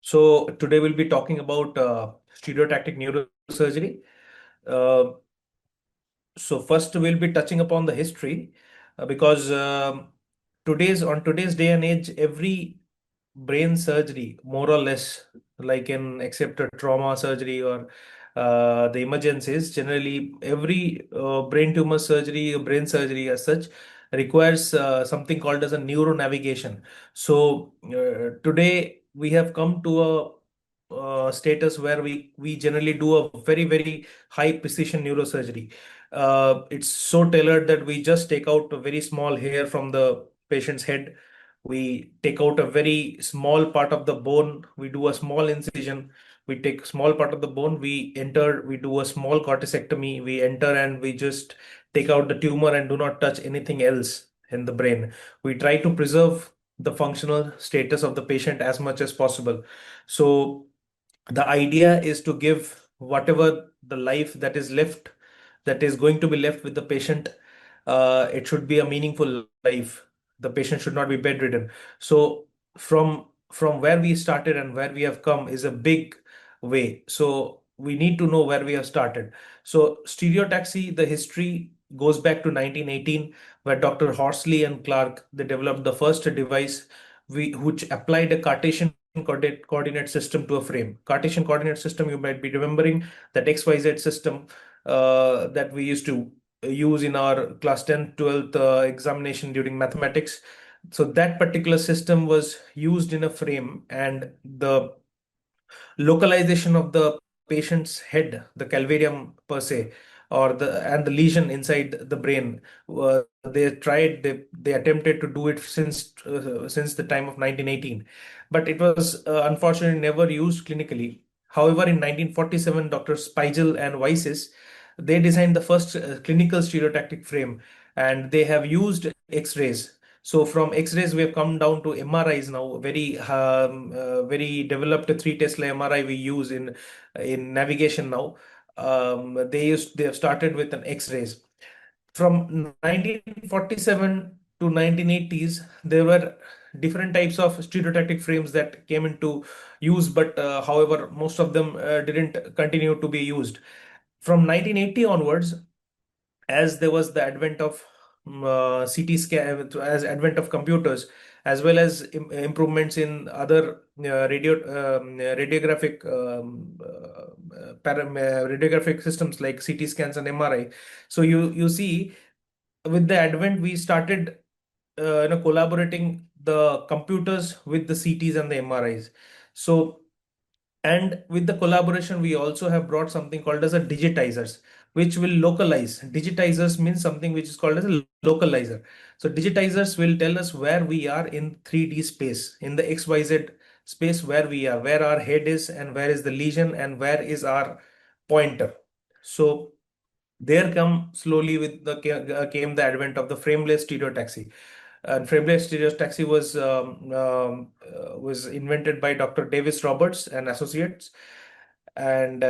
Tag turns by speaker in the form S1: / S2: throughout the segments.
S1: So today we'll be talking about stereotactic neurosurgery. Uh, so first we'll be touching upon the history because today's day and age, every brain surgery, more or less, like in except a trauma surgery or the emergencies, generally every brain tumor surgery or brain surgery as such requires something called as a neuronavigation. So today we have come to a status where we generally do a very high precision neurosurgery. It's so tailored that we just take out a very small hair from the patient's head. We take out a very small part of the bone. We do a small incision. We take small part of the bone. We enter. We do a small corticectomy. We enter and we just take out the tumor and do not touch anything else in the brain. We try to preserve the functional status of the patient as much as possible. So the idea is to give whatever the life that is left, that is going to be left with the patient. It should be a meaningful life. The patient should not be bedridden. So from where we started and where we have come is a big way. So we need to know where we have started. So stereotaxy, the history goes back to 1918, where Dr. Horsley and Clark, they developed the first device which applied a Cartesian coordinate system to a frame. Cartesian coordinate system, you might be remembering that XYZ system that we used to use in our class 10th, 12th examination during mathematics. So that particular system was used in a frame, and the localization of the patient's head, the calvarium per se, or the lesion inside the brain. They attempted to do it since the time of 1918, but it was unfortunately never used clinically. However, in 1947, Dr. Spiegel and Wycis, they designed the first clinical stereotactic frame, and they have used X-rays. So from X-rays, we have come down to MRIs now. Very developed 3 Tesla MRI we use in navigation now. They have started with an X-rays. From 1947 to 1980s, there were different types of stereotactic frames that came into use, but however, most of them didn't continue to be used. From 1980 onwards, as there was the advent of CT scan, as advent of computers, as well as improvements in other radiographic systems like CT scans and MRI. So you see, with the advent, we started collaborating the computers with the CTs and the MRIs. So, and with the collaboration, we also have brought something called as a digitizers, which will localize. Digitizers means something which is called as a localizer. So digitizers will tell us where we are in 3D space, in the XYZ space, where we are, where our head is, and where is the lesion, and where is our pointer. So there come slowly with the came the advent of the frameless stereotaxy. And frameless stereotaxy was invented by Dr. Davis Roberts and associates. And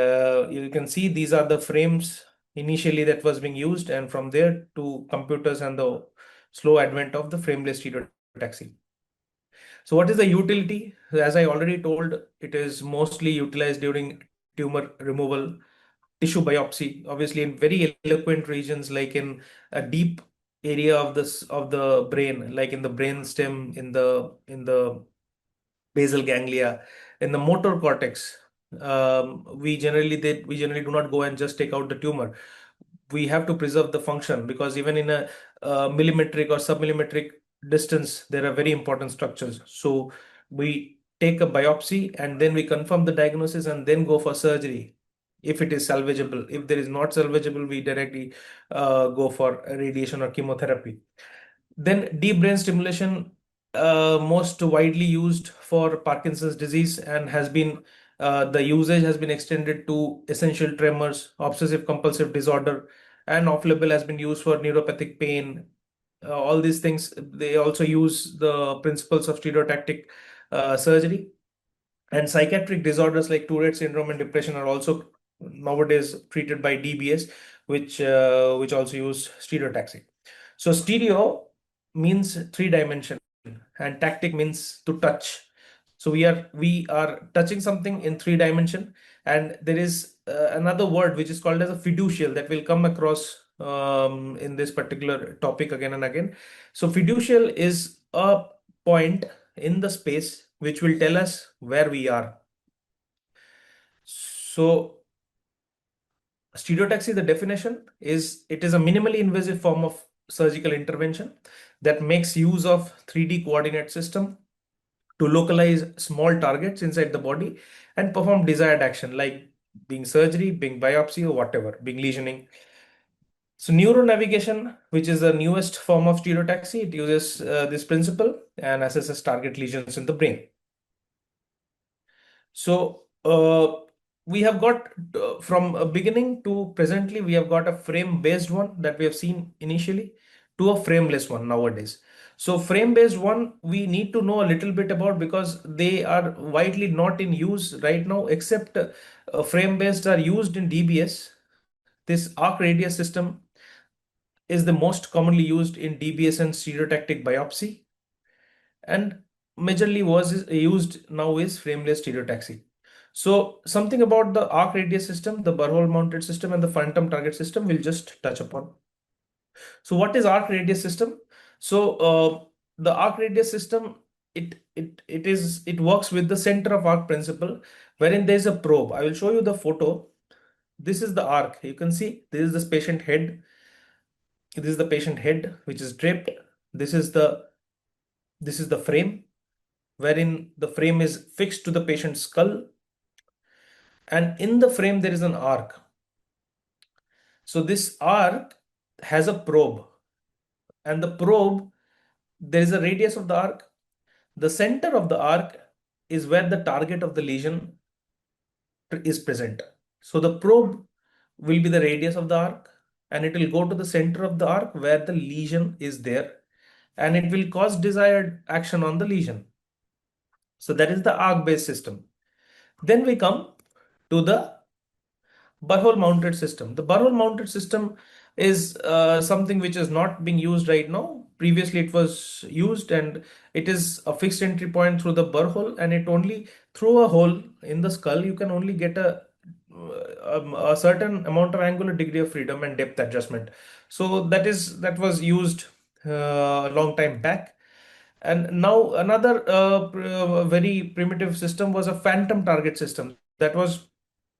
S1: you can see these are the frames initially that was being used, and from there to computers and the slow advent of the frameless stereotaxy. So what is the utility? As I already told, it is mostly utilized during tumor removal, tissue biopsy, obviously in very eloquent regions like in a deep area of the brain, like in the brain stem, in the basal ganglia, in the motor cortex. We generally do not go and just take out the tumor. We have to preserve the function, because even in a millimetric or submillimetric distance, there are very important structures. So we take a biopsy and then we confirm the diagnosis and then go for surgery if it is salvageable. If there is not salvageable, we directly go for radiation or chemotherapy. Then deep brain stimulation, most widely used for Parkinson's disease, and has been the usage has been extended to essential tremors, obsessive compulsive disorder, and off-label has been used for neuropathic pain. All these things, they also use the principles of stereotactic surgery. And psychiatric disorders like Tourette syndrome and depression are also nowadays treated by DBS, which also use stereotaxy. So stereo means 3 dimension, and tactic means to touch. So we are touching something in 3 dimension, and there is another word which is called as a fiducial that will come across in this particular topic again and again. So fiducial is a point in the space which will tell us where we are. So stereotaxy, the definition is it is a minimally invasive form of surgical intervention that makes use of 3D coordinate system to localize small targets inside the body and perform desired action like being surgery, being biopsy, or whatever, being lesioning. So neuronavigation, which is the newest form of stereotaxy, it uses this principle and assesses target lesions in the brain. So we have got from a beginning to presently, we have got a frame-based one that we have seen initially to a frameless one nowadays. So frame-based one, we need to know a little bit about because they are widely not in use right now, except frame-based are used in DBS. This arc radius system is the most commonly used in DBS and stereotactic biopsy, and majorly was used now is frameless stereotaxy. So something about the arc radius system, the burr-hole mounted system, and the phantom target system we'll just touch upon. So what is arc radius system? So the arc radius system, it works with the center of arc principle, wherein there is a probe. I will show you the photo. This is the arc. You can see this is the patient head. This is the patient head which is draped. This is the frame, wherein the frame is fixed to the patient's skull, and in the frame there is an arc. So this arc has a probe, and the probe, there is a radius of the arc. The center of the arc is where the target of the lesion is present. So the probe will be the radius of the arc, and it will go to the center of the arc where the lesion is there, and it will cause desired action on the lesion. So that is the arc based system. Then we come to the burr-hole mounted system. The burr-hole mounted system is something which is not being used right now. Previously it was used, and it is a fixed entry point through the burr-hole, and it only through a hole in the skull you can only get a certain amount of angular degree of freedom and depth adjustment. So that was used a long time back. And now another very primitive system was a phantom target system. That was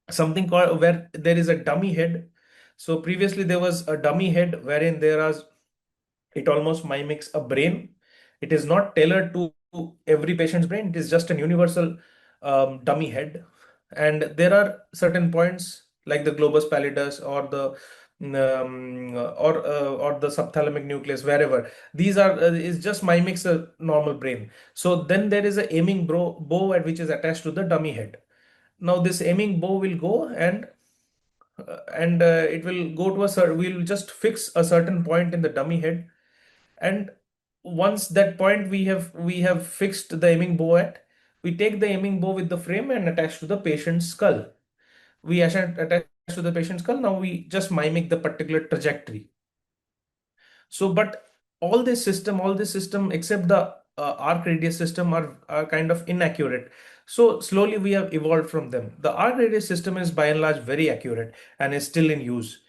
S1: something called where there is a dummy head. So previously there was a dummy head wherein it almost mimics a brain. It is not tailored to every patient's brain. It is just an universal dummy head. And there are certain points like the globus pallidus or the subthalamic nucleus, wherever these are is just mimics a normal brain. So then there is a aiming bow at which is attached to the dummy head. Now this aiming bow will go and it will go to a certain, we'll just fix a certain point in the dummy head, and once that point we have fixed the aiming bow at, we take the aiming bow with the frame and attach to the patient's skull. We attach to the patient's skull. Now we just mimic the particular trajectory. So, but all this system except the arc radius system are kind of inaccurate. So slowly we have evolved from them. The arc radius system is by and large very accurate and is still in use.